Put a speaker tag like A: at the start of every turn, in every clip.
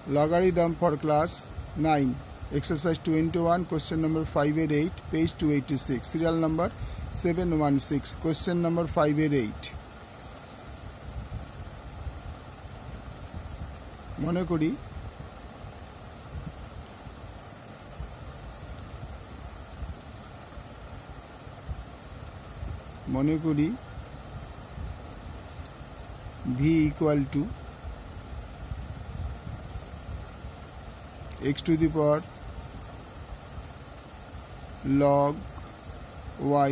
A: Logarithm for class 9. Exercise 21, question number 588, page 286, serial number 716, question number 588. মনে করি v equal to x to the power log y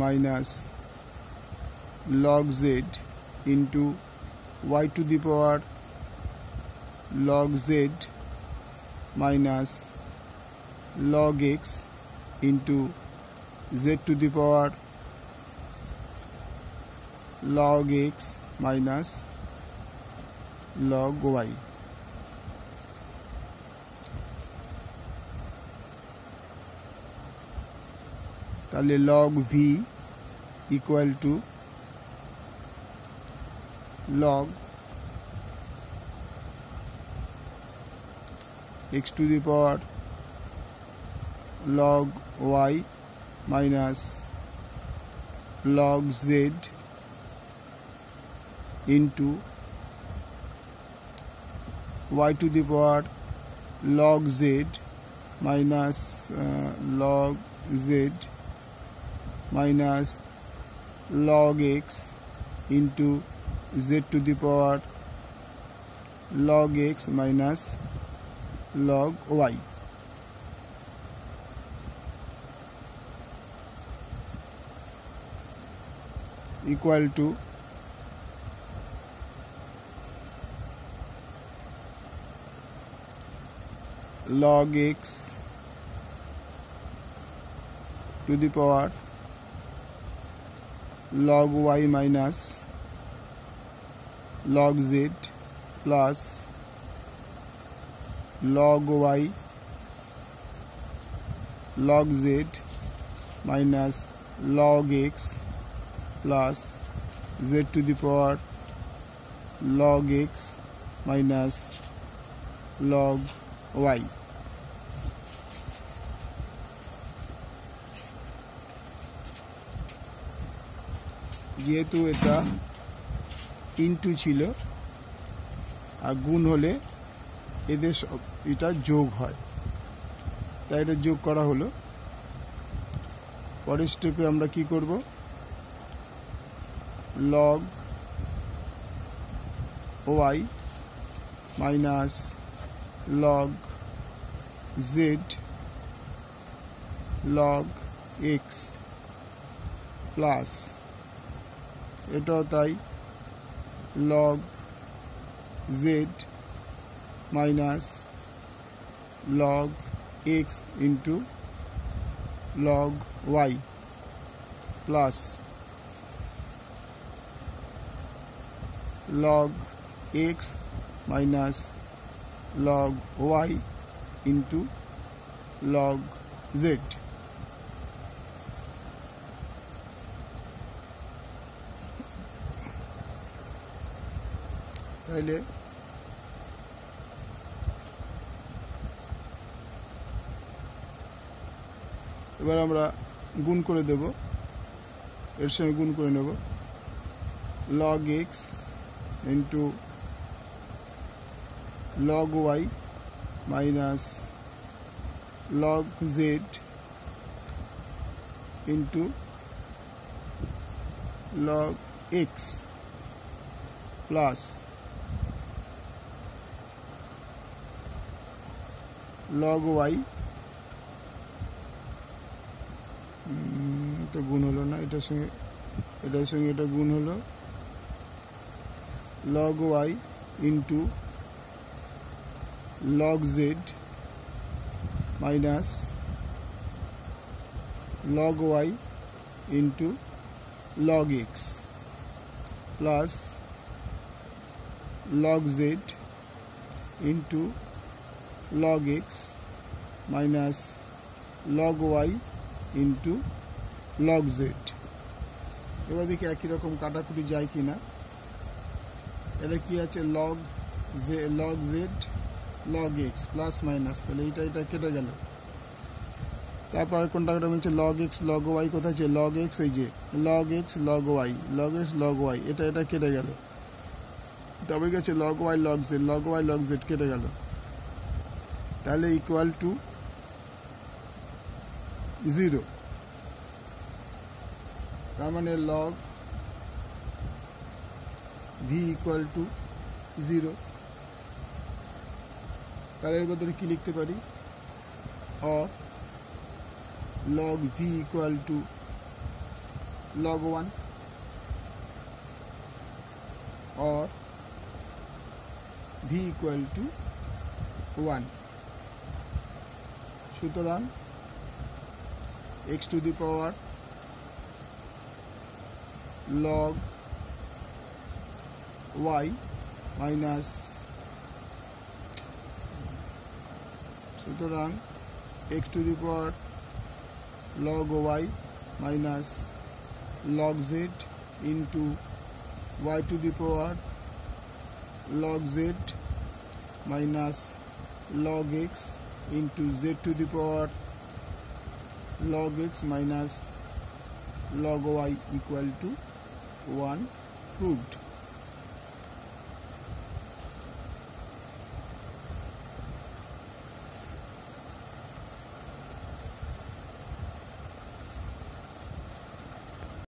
A: minus log z into y to the power log z minus log x into z to the power log x minus log y. তাহলে log v equal to log x to the power log y minus log z into y to the power log z minus log z minus log x into z to the power log x minus log y. Equal to log x to the power log y minus log z plus log y log z minus log x plus z to the power log x minus log y. যেহেতু এটা into ছিল আর গুণ হলে এদের এটা যোগ হয়, তাই এটা যোগ করা হলো। পরের স্টেপে আমরা কি করব, log y minus log z log x plus এটাও তাই log z minus log x into log y plus log x minus log y into log z. তাহলে এবার আমরা গুণ করে দেব, এর সঙ্গে গুণ করে নেব log x into log y minus log z into log x plus log y এটা গুণ হলো না, এটার সঙ্গে এটা গুণ হলো log y into log z minus log y into log x plus log z into log x minus log y into log z. এবার দেখি একই রকম কাটাকুটি যায় কিনা। এটা কি আছে log z log x plus minus, তাহলে এটা কেটে গেল। তারপর কোনটা কেটে মিলছে লগ এক্স লগ ওয়াই, কোথায় আছে লগ এক্স, এই যে log x log y, log x log y, এটা কেটে গেল। তারপরে গেছে লগ ওয়াই লগ জেড কেটে গেল। তাহলে ইকুয়াল টু 0। তার মানে লগ ভি ইকুয়াল টু 0। তাহলে এর বদলে কি লিখতে পারি, or log V equal to log 1 or v equal to 1। সুতরাং x to the power log y minus, সুতরাং x to the power log y minus log z into y to the power log z minus log x into z to the power log x minus log y equal to 1 proved।